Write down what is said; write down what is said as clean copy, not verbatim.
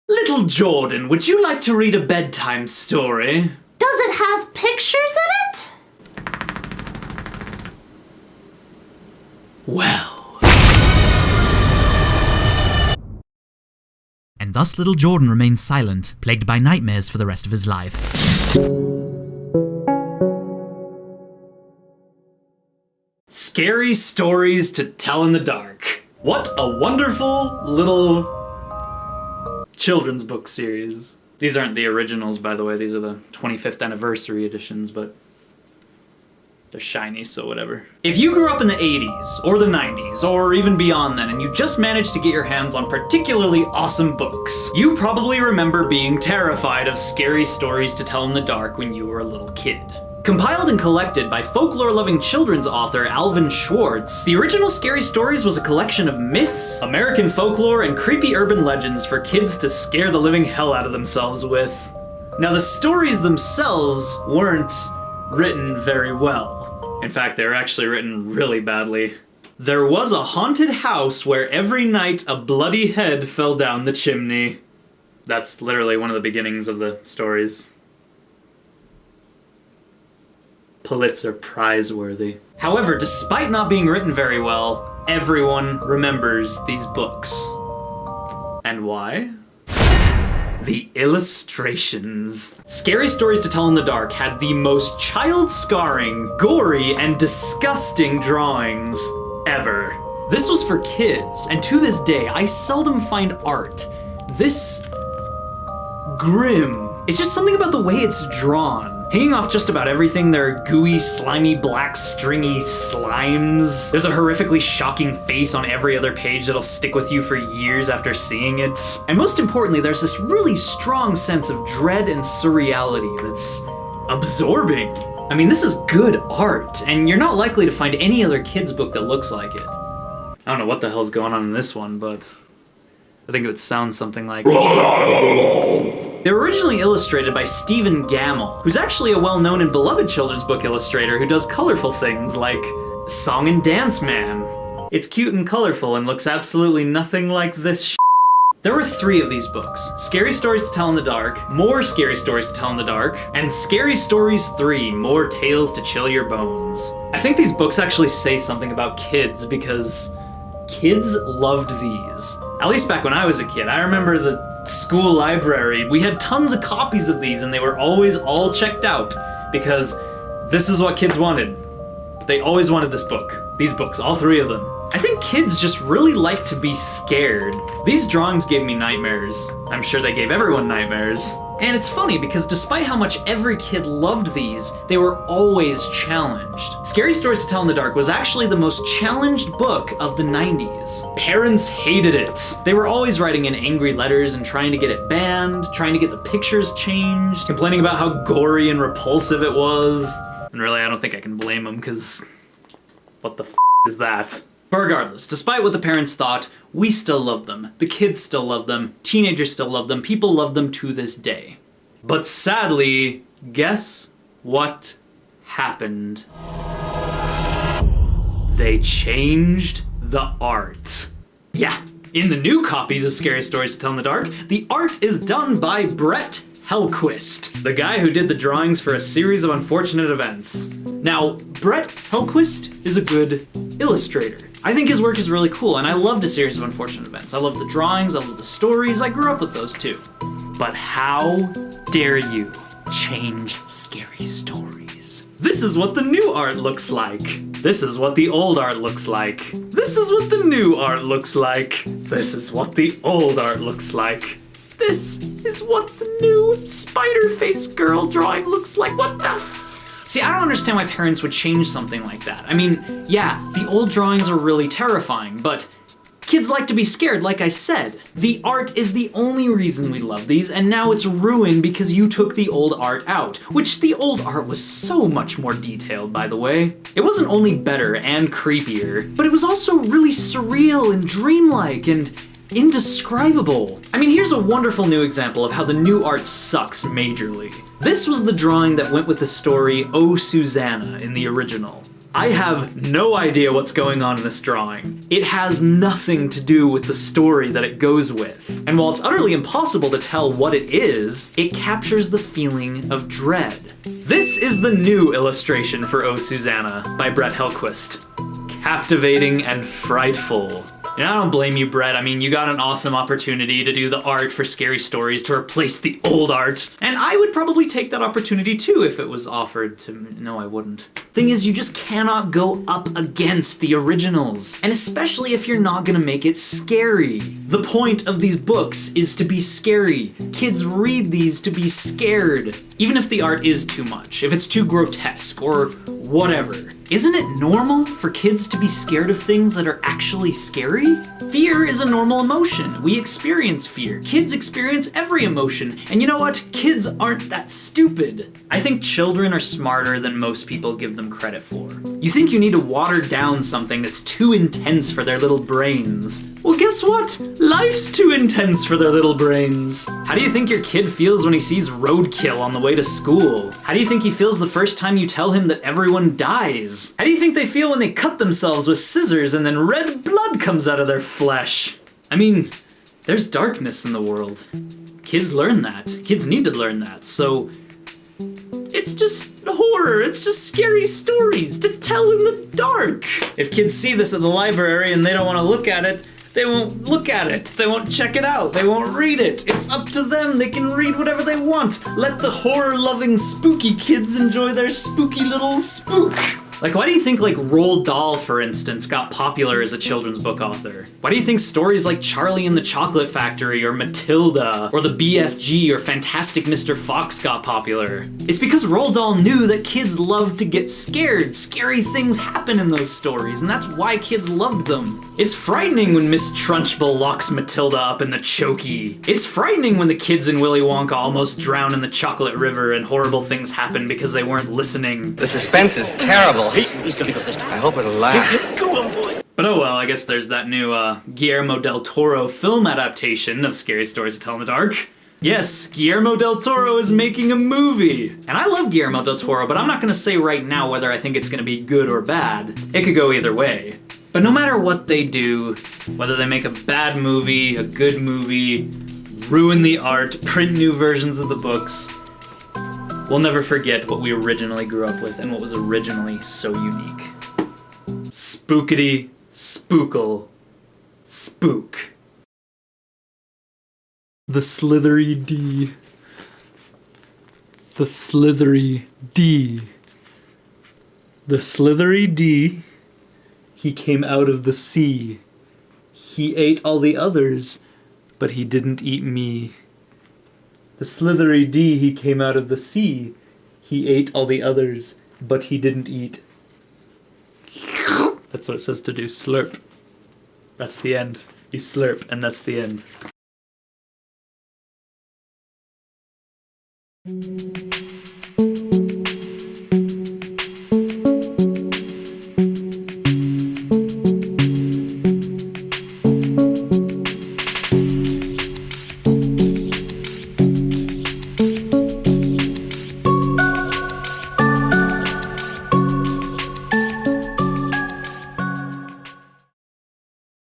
Little Jordan, would you like to read a bedtime story? Does it have pictures in it? Well... And thus little Jordan remained silent, plagued by nightmares for the rest of his life. Scary stories to tell in the dark. What a wonderful little children's book series. These aren't the originals, by the way. These are the 25th anniversary editions, but they're shiny, so whatever. If you grew up in the 80s, or the 90s, or even beyond then, and you just managed to get your hands on particularly awesome books, you probably remember being terrified of scary stories to tell in the dark when you were a little kid. Compiled and collected by folklore-loving children's author Alvin Schwartz, the original Scary Stories was a collection of myths, American folklore, and creepy urban legends for kids to scare the living hell out of themselves with. Now, the stories themselves weren't written very well. In fact, they were actually written really badly. There was a haunted house where every night a bloody head fell down the chimney. That's literally one of the beginnings of the stories. Pulitzer Prize-worthy. However, despite not being written very well, everyone remembers these books. And why? The illustrations. Scary Stories to Tell in the Dark had the most child-scarring, gory, and disgusting drawings ever. This was for kids, and to this day, I seldom find art this grim. It's just something about the way it's drawn. Hanging off just about everything, there are gooey, slimy, black, stringy slimes. There's a horrifically shocking face on every other page that'll stick with you for years after seeing it. And most importantly, there's this really strong sense of dread and surreality that's absorbing. I mean, this is good art, and you're not likely to find any other kid's book that looks like it. I don't know what the hell's going on in this one, but I think it would sound something like... They were originally illustrated by Stephen Gammell, who's actually a well-known and beloved children's book illustrator who does colorful things like Song and Dance Man. It's cute and colorful and looks absolutely nothing like this shit. There were 3 of these books: Scary Stories to Tell in the Dark, More Scary Stories to Tell in the Dark, and Scary Stories 3, More Tales to Chill Your Bones. I think these books actually say something about kids because kids loved these. At least back when I was a kid. I remember the school library. We had tons of copies of these and they were always all checked out because this is what kids wanted. They always wanted this book. These books, all 3 of them. I think kids just really like to be scared. These drawings gave me nightmares. I'm sure they gave everyone nightmares. And it's funny because despite how much every kid loved these, they were always challenged. Scary Stories to Tell in the Dark was actually the most challenged book of the 90s. Parents hated it. They were always writing in angry letters and trying to get it banned, trying to get the pictures changed, complaining about how gory and repulsive it was. And really, I don't think I can blame them, because what the f is that? But regardless, despite what the parents thought, we still loved them. The kids still loved them. Teenagers still loved them. People love them to this day. But sadly, guess what happened? They changed the art. Yeah, in the new copies of Scary Stories to Tell in the Dark, the art is done by Brett Hellquist, the guy who did the drawings for A Series of Unfortunate Events. Now, Brett Hellquist is a good illustrator. I think his work is really cool, and I loved A Series of Unfortunate Events. I loved the drawings, I loved the stories, I grew up with those too. But how dare you change Scary Stories? This is what the new art looks like. This is what the old art looks like. This is what the new art looks like. This is what the old art looks like. This is what the new Spider-Face girl drawing looks like. What the f? See, I don't understand why parents would change something like that. I mean, yeah, the old drawings are really terrifying, but kids like to be scared, like I said. The art is the only reason we love these, and now it's ruined because you took the old art out, which the old art was so much more detailed, by the way. It wasn't only better and creepier, but it was also really surreal and dreamlike and indescribable. I mean, here's a wonderful new example of how the new art sucks majorly. This was the drawing that went with the story Oh Susanna in the original. I have no idea what's going on in this drawing. It has nothing to do with the story that it goes with. And while it's utterly impossible to tell what it is, it captures the feeling of dread. This is the new illustration for Oh Susanna by Brett Hellquist. Captivating and frightful. And I don't blame you, Brett. I mean, you got an awesome opportunity to do the art for Scary Stories to replace the old art. And I would probably take that opportunity too if it was offered to me. No, I wouldn't. Thing is, you just cannot go up against the originals. And especially if you're not gonna make it scary. The point of these books is to be scary. Kids read these to be scared. Even if the art is too much, if it's too grotesque or whatever. Isn't it normal for kids to be scared of things that are actually scary? Fear is a normal emotion. We experience fear. Kids experience every emotion. And you know what? Kids aren't that stupid. I think children are smarter than most people give them credit for. You think you need to water down something that's too intense for their little brains. Well, guess what? Life's too intense for their little brains. How do you think your kid feels when he sees roadkill on the way to school? How do you think he feels the first time you tell him that everyone dies? How do you think they feel when they cut themselves with scissors and then red blood comes out of their flesh? I mean, there's darkness in the world. Kids learn that. Kids need to learn that, so it's just horror, it's just scary stories to tell in the dark. If kids see this at the library and they don't want to look at it, they won't look at it, they won't check it out, they won't read it. It's up to them, they can read whatever they want. Let the horror-loving spooky kids enjoy their spooky little spook. Like, why do you think, like, Roald Dahl, for instance, got popular as a children's book author? Why do you think stories like Charlie and the Chocolate Factory or Matilda or the BFG or Fantastic Mr. Fox got popular? It's because Roald Dahl knew that kids loved to get scared. Scary things happen in those stories, and that's why kids loved them. It's frightening when Miss Trunchbull locks Matilda up in the chokey. It's frightening when the kids in Willy Wonka almost drown in the chocolate river and horrible things happen because they weren't listening. The suspense is terrible. He's gonna go this time. I hope it'll last. Go on, boy. But oh well, I guess there's that new Guillermo del Toro film adaptation of Scary Stories to Tell in the Dark. Yes, Guillermo del Toro is making a movie. And I love Guillermo del Toro, but I'm not gonna say right now whether I think it's gonna be good or bad. It could go either way. But no matter what they do, whether they make a bad movie, a good movie, ruin the art, print new versions of the books, we'll never forget what we originally grew up with and what was originally so unique. Spookity, spookle, spook. The slithery D. The slithery D. The slithery D. He came out of the sea. He ate all the others, but he didn't eat me. The slithery D, he came out of the sea. He ate all the others, but he didn't eat. That's what it says to do, slurp. That's the end. You slurp, and that's the end.